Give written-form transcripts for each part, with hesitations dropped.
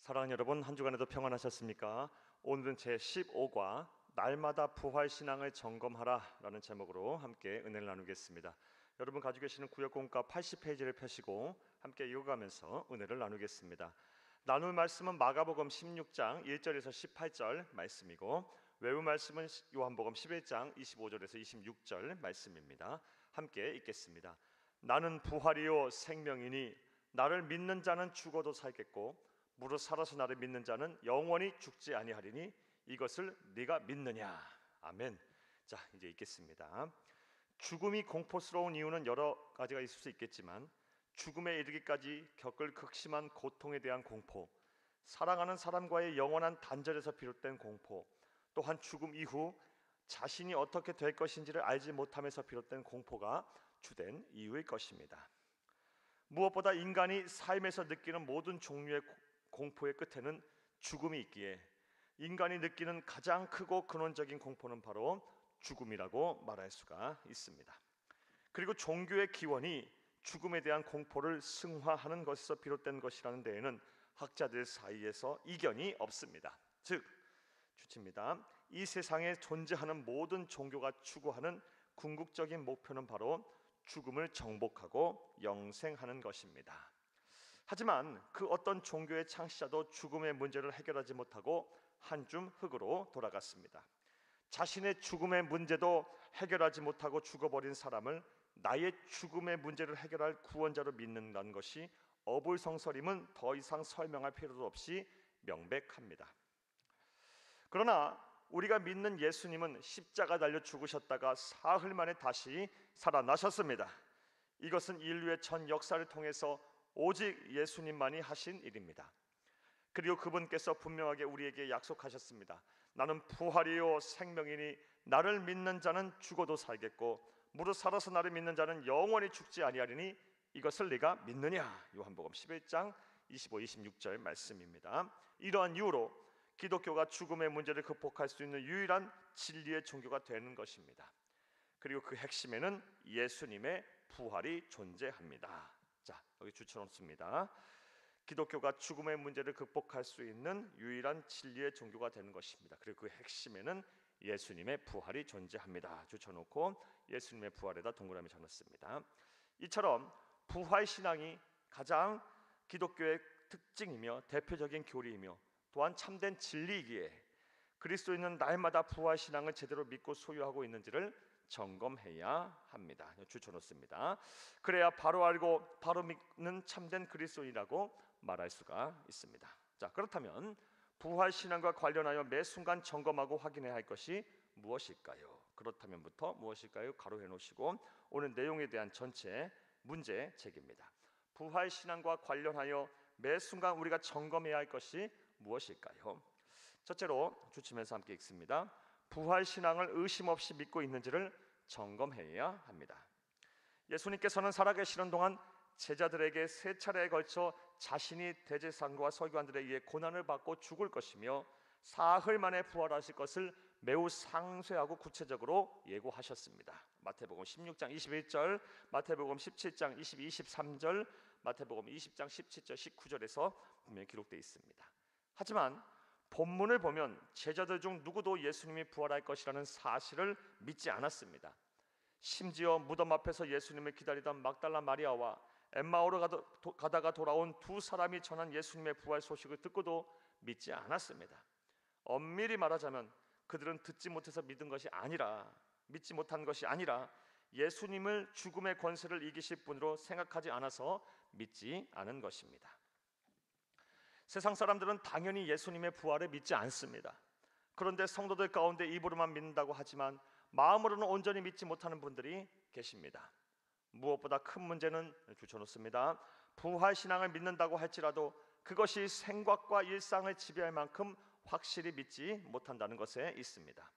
사랑하는 여러분, 한 주간에도 평안하셨습니까? 오늘은 제15과 날마다 부활신앙을 점검하라 라는 제목으로 함께 은혜를 나누겠습니다. 여러분 가지고 계시는 구역공과 80페이지를 펴시고 함께 읽어가면서 은혜를 나누겠습니다. 나눌 말씀은 마가복음 16장 1절에서 18절 말씀이고, 외우 말씀은 요한복음 11장 25절에서 26절 말씀입니다. 함께 읽겠습니다. 나는 부활이요 생명이니 나를 믿는 자는 죽어도 살겠고 무릇 살아서 나를 믿는 자는 영원히 죽지 아니하리니 이것을 네가 믿느냐. 아멘. 자, 이제 읽겠습니다. 죽음이 공포스러운 이유는 여러 가지가 있을 수 있겠지만 죽음에 이르기까지 겪을 극심한 고통에 대한 공포, 사랑하는 사람과의 영원한 단절에서 비롯된 공포, 또한 죽음 이후 자신이 어떻게 될 것인지를 알지 못함에서 비롯된 공포가 주된 이유일 것입니다. 무엇보다 인간이 삶에서 느끼는 모든 종류의 공포의 끝에는 죽음이 있기에 인간이 느끼는 가장 크고 근원적인 공포는 바로 죽음이라고 말할 수가 있습니다. 그리고 종교의 기원이 죽음에 대한 공포를 승화하는 것에서 비롯된 것이라는 데에는 학자들 사이에서 이견이 없습니다. 즉, 주치입니다. 이 세상에 존재하는 모든 종교가 추구하는 궁극적인 목표는 바로 죽음을 정복하고 영생하는 것입니다. 하지만 그 어떤 종교의 창시자도 죽음의 문제를 해결하지 못하고 한 줌 흙으로 돌아갔습니다. 자신의 죽음의 문제도 해결하지 못하고 죽어버린 사람을 나의 죽음의 문제를 해결할 구원자로 믿는다는 것이 어불성설임은 더 이상 설명할 필요도 없이 명백합니다. 그러나 우리가 믿는 예수님은 십자가 달려 죽으셨다가 사흘 만에 다시 살아나셨습니다. 이것은 인류의 전 역사를 통해서 오직 예수님만이 하신 일입니다. 그리고 그분께서 분명하게 우리에게 약속하셨습니다. 나는 부활이요 생명이니 나를 믿는 자는 죽어도 살겠고 무릇 살아서 나를 믿는 자는 영원히 죽지 아니하리니 이것을 네가 믿느냐. 요한복음 11장 25, 26절 말씀입니다. 이러한 이유로 기독교가 죽음의 문제를 극복할 수 있는 유일한 진리의 종교가 되는 것입니다. 그리고 그 핵심에는 예수님의 부활이 존재합니다. 자, 여기 주쳐놓습니다. 기독교가 죽음의 문제를 극복할 수 있는 유일한 진리의 종교가 되는 것입니다. 그리고 그 핵심에는 예수님의 부활이 존재합니다. 주쳐놓고 예수님의 부활에다 동그라미 쳐놨습니다. 이처럼 부활신앙이 가장 기독교의 특징이며 대표적인 교리이며 또한 참된 진리이기에 그리스도인은 날마다 부활신앙을 제대로 믿고 소유하고 있는지를 점검해야 합니다. 주쳐놓습니다. 그래야 바로 알고 바로 믿는 참된 그리스도인이라고 말할 수가 있습니다. 자, 그렇다면 부활신앙과 관련하여 매 순간 점검하고 확인해야 할 것이 무엇일까요? 그렇다면부터 무엇일까요? 가로해 놓으시고 오늘 내용에 대한 전체 문제 제기입니다. 부활신앙과 관련하여 매 순간 우리가 점검해야 할 것이 무엇일까요? 첫째로 주치면서 함께 읽습니다. 부활신앙을 의심 없이 믿고 있는지를 점검해야 합니다. 예수님께서는 살아계시는 동안 제자들에게 세 차례에 걸쳐 자신이 대제사장과 서기관들에 의해 고난을 받고 죽을 것이며 사흘 만에 부활하실 것을 매우 상세하고 구체적으로 예고하셨습니다. 마태복음 16장 21절, 마태복음 17장 22, 23절, 마태복음 20장 17절, 19절에서 분명히 기록되어 있습니다. 하지만 본문을 보면 제자들 중 누구도 예수님이 부활할 것이라는 사실을 믿지 않았습니다. 심지어 무덤 앞에서 예수님을 기다리던 막달라 마리아와 엠마오로 가다가 돌아온 두 사람이 전한 예수님의 부활 소식을 듣고도 믿지 않았습니다. 엄밀히 말하자면 그들은 듣지 못해서 믿은 것이 아니라, 믿지 못한 것이 아니라 예수님을 죽음의 권세를 이기실 분으로 생각하지 않아서 믿지 않은 것입니다. 세상 사람들은 당연히 예수님의 부활을 믿지 않습니다. 그런데 성도들 가운데 입으로만 믿는다고 하지만 마음으로는 온전히 믿지 못하는 분들이 계십니다. 무엇보다 큰 문제는 주쳐놓습니다. 부활신앙을 믿는다고 할지라도 그것이 생각과 일상을 지배할 만큼 확실히 믿지 못한다는 것에 있습니다.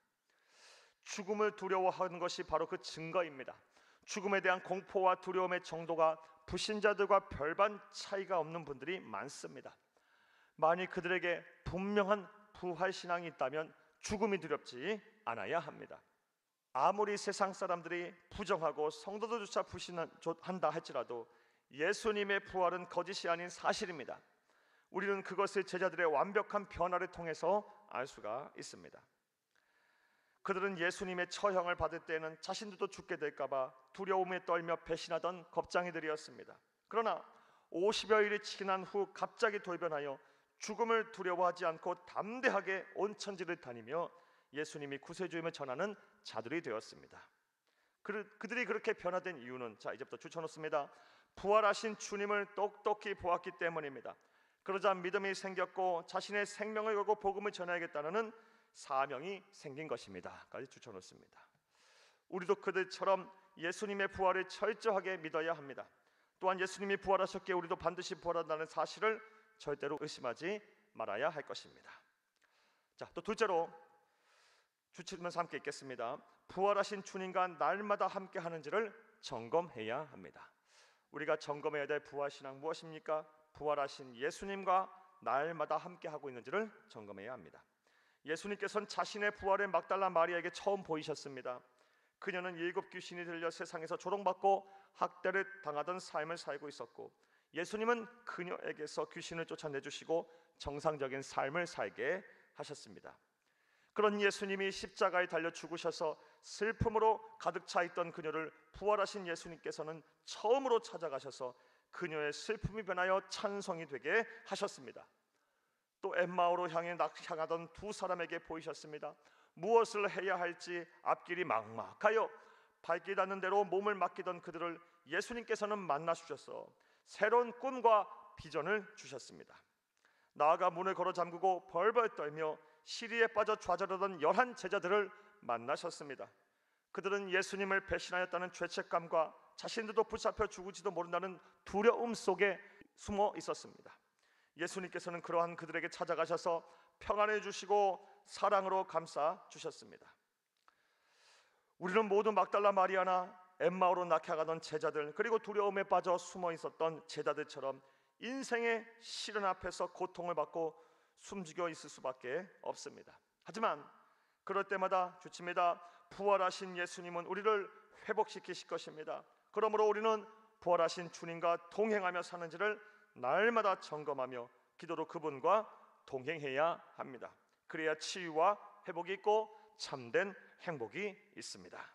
죽음을 두려워하는 것이 바로 그 증거입니다. 죽음에 대한 공포와 두려움의 정도가 불신자들과 별반 차이가 없는 분들이 많습니다. 만일 그들에게 분명한 부활신앙이 있다면 죽음이 두렵지 않아야 합니다. 아무리 세상 사람들이 부정하고 성도들조차 불신한다 할지라도 예수님의 부활은 거짓이 아닌 사실입니다. 우리는 그것을 제자들의 완벽한 변화를 통해서 알 수가 있습니다. 그들은 예수님의 처형을 받을 때에는 자신들도 죽게 될까봐 두려움에 떨며 배신하던 겁쟁이들이었습니다. 그러나 50여일이 지난 후 갑자기 돌변하여 죽음을 두려워하지 않고 담대하게 온 천지를 다니며 예수님이 구세주임을 전하는 자들이 되었습니다. 그들이 그렇게 변화된 이유는, 자, 이제부터 추천놓습니다. 부활하신 주님을 똑똑히 보았기 때문입니다. 그러자 믿음이 생겼고 자신의 생명을 걸고 복음을 전해야겠다는 사명이 생긴 것입니다. 까지 추천놓습니다. 우리도 그들처럼 예수님의 부활을 철저하게 믿어야 합니다. 또한 예수님이 부활하셨기에 우리도 반드시 부활한다는 사실을 절대로 의심하지 말아야 할 것입니다. 자, 또 둘째로 주치면서 함께 읽겠습니다. 부활하신 주님과 날마다 함께 하는지를 점검해야 합니다. 우리가 점검해야 될 부활신앙 무엇입니까? 부활하신 예수님과 날마다 함께 하고 있는지를 점검해야 합니다. 예수님께서는 자신의 부활을 막달라 마리아에게 처음 보이셨습니다. 그녀는 7 귀신이 들려 세상에서 조롱받고 학대를 당하던 삶을 살고 있었고, 예수님은 그녀에게서 귀신을 쫓아내주시고 정상적인 삶을 살게 하셨습니다. 그런 예수님이 십자가에 달려 죽으셔서 슬픔으로 가득 차 있던 그녀를 부활하신 예수님께서는 처음으로 찾아가셔서 그녀의 슬픔이 변하여 찬송이 되게 하셨습니다. 또 엠마오로 향하던 두 사람에게 보이셨습니다. 무엇을 해야 할지 앞길이 막막하여 발길 닿는 대로 몸을 맡기던 그들을 예수님께서는 만나주셔서 새로운 꿈과 비전을 주셨습니다. 나아가 문을 걸어 잠그고 벌벌 떨며 시리에 빠져 좌절하던 11 제자들을 만나셨습니다. 그들은 예수님을 배신하였다는 죄책감과 자신들도 붙잡혀 죽을지도 모른다는 두려움 속에 숨어 있었습니다. 예수님께서는 그러한 그들에게 찾아가셔서 평안을 주시고 사랑으로 감싸 주셨습니다. 우리는 모두 막달라 마리아나 엠마오로 낙향하던 제자들, 그리고 두려움에 빠져 숨어 있었던 제자들처럼 인생의 시련 앞에서 고통을 받고 숨죽여 있을 수밖에 없습니다. 하지만 그럴 때마다 주칩니다. 부활하신 예수님은 우리를 회복시키실 것입니다. 그러므로 우리는 부활하신 주님과 동행하며 사는지를 날마다 점검하며 기도로 그분과 동행해야 합니다. 그래야 치유와 회복이 있고 참된 행복이 있습니다.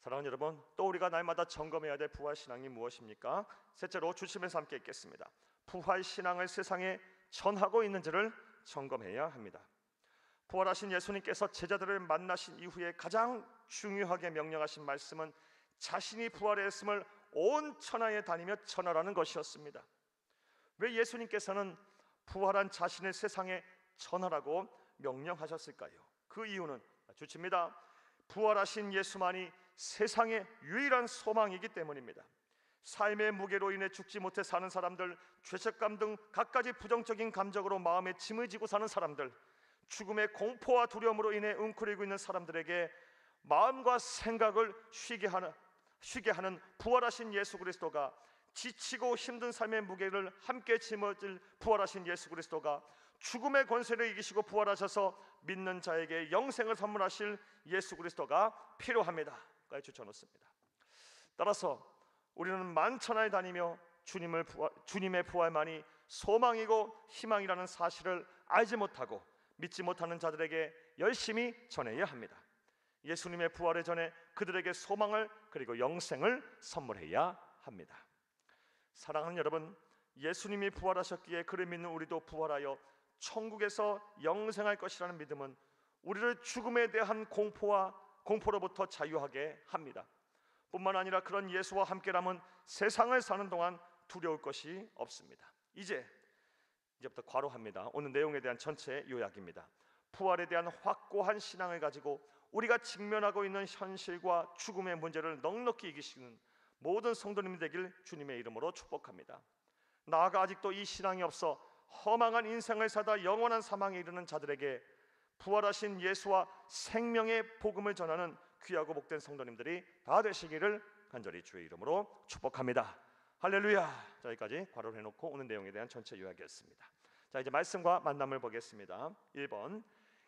사랑하는 여러분, 또 우리가 날마다 점검해야 될 부활신앙이 무엇입니까? 셋째로 주시면서 함께 읽겠습니다. 부활신앙을 세상에 전하고 있는지를 점검해야 합니다. 부활하신 예수님께서 제자들을 만나신 이후에 가장 중요하게 명령하신 말씀은 자신이 부활했음을 온 천하에 다니며 전하라는 것이었습니다. 왜 예수님께서는 부활한 자신을 세상에 전하라고 명령하셨을까요? 그 이유는 주칩니다. 부활하신 예수만이 세상의 유일한 소망이기 때문입니다. 삶의 무게로 인해 죽지 못해 사는 사람들, 죄책감 등 갖가지 부정적인 감정으로 마음에 짐을 지고 사는 사람들, 죽음의 공포와 두려움으로 인해 웅크리고 있는 사람들에게 마음과 생각을 쉬게 하는 부활하신 예수 그리스도가, 지치고 힘든 삶의 무게를 함께 짊어질 부활하신 예수 그리스도가, 죽음의 권세를 이기시고 부활하셔서 믿는 자에게 영생을 선물하실 예수 그리스도가 필요합니다. 까지 추천했습니다. 따라서 우리는 만천하에 다니며 주님의 부활만이 소망이고 희망이라는 사실을 알지 못하고 믿지 못하는 자들에게 열심히 전해야 합니다. 예수님의 부활을 전해 그들에게 소망을, 그리고 영생을 선물해야 합니다. 사랑하는 여러분, 예수님이 부활하셨기에 그를 믿는 우리도 부활하여 천국에서 영생할 것이라는 믿음은 우리를 죽음에 대한 공포로부터 자유하게 합니다. 뿐만 아니라 그런 예수와 함께라면 세상을 사는 동안 두려울 것이 없습니다. 이제부터 괄호합니다. 오늘 내용에 대한 전체 요약입니다. 부활에 대한 확고한 신앙을 가지고 우리가 직면하고 있는 현실과 죽음의 문제를 넉넉히 이기시는 모든 성도님 되길 주님의 이름으로 축복합니다. 나아가 아직도 이 신앙이 없어 허망한 인생을 사다 영원한 사망에 이르는 자들에게 부활하신 예수와 생명의 복음을 전하는 귀하고 복된 성도님들이 다 되시기를 간절히 주의 이름으로 축복합니다. 할렐루야. 자, 여기까지 괄호를 해놓고 오늘 내용에 대한 전체 요약이었습니다. 자, 이제 말씀과 만남을 보겠습니다. 1번,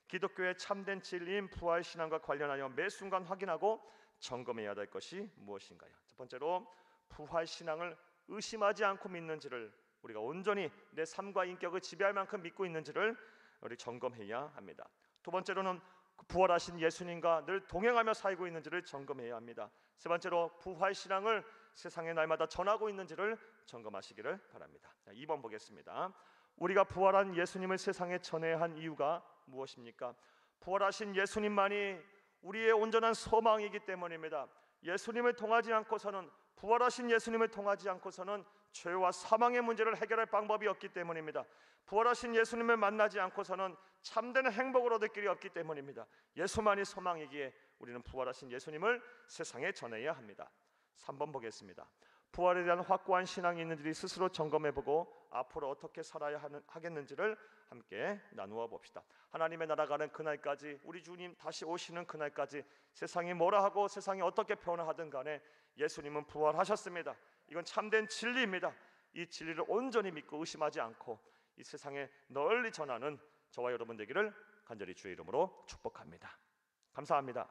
기독교의 참된 진리인 부활신앙과 관련하여 매 순간 확인하고 점검해야 될 것이 무엇인가요? 첫 번째로, 부활신앙을 의심하지 않고 믿는지를 우리가 온전히 내 삶과 인격을 지배할 만큼 믿고 있는지를 우리 점검해야 합니다. 두 번째로는 부활하신 예수님과 늘 동행하며 살고 있는지를 점검해야 합니다. 세 번째로 부활 신앙을 세상에 날마다 전하고 있는지를 점검하시기를 바랍니다. 2번 보겠습니다. 우리가 부활한 예수님을 세상에 전해야 한 이유가 무엇입니까? 부활하신 예수님만이 우리의 온전한 소망이기 때문입니다. 예수님을 통하지 않고서는, 부활하신 예수님을 통하지 않고서는 죄와 사망의 문제를 해결할 방법이 없기 때문입니다. 부활하신 예수님을 만나지 않고서는 참된 행복을 얻을 길이 없기 때문입니다. 예수만이 소망이기에 우리는 부활하신 예수님을 세상에 전해야 합니다. 3번 보겠습니다. 부활에 대한 확고한 신앙이 있는지 스스로 점검해보고 앞으로 어떻게 살아야 하겠는지를 함께 나누어 봅시다. 하나님의 나라 가는 그날까지, 우리 주님 다시 오시는 그날까지 세상이 뭐라 하고 세상이 어떻게 변화하든 간에 예수님은 부활하셨습니다. 이건 참된 진리입니다. 이 진리를 온전히 믿고 의심하지 않고 이 세상에 널리 전하는 저와 여러분 되기를 간절히 주의 이름으로 축복합니다. 감사합니다.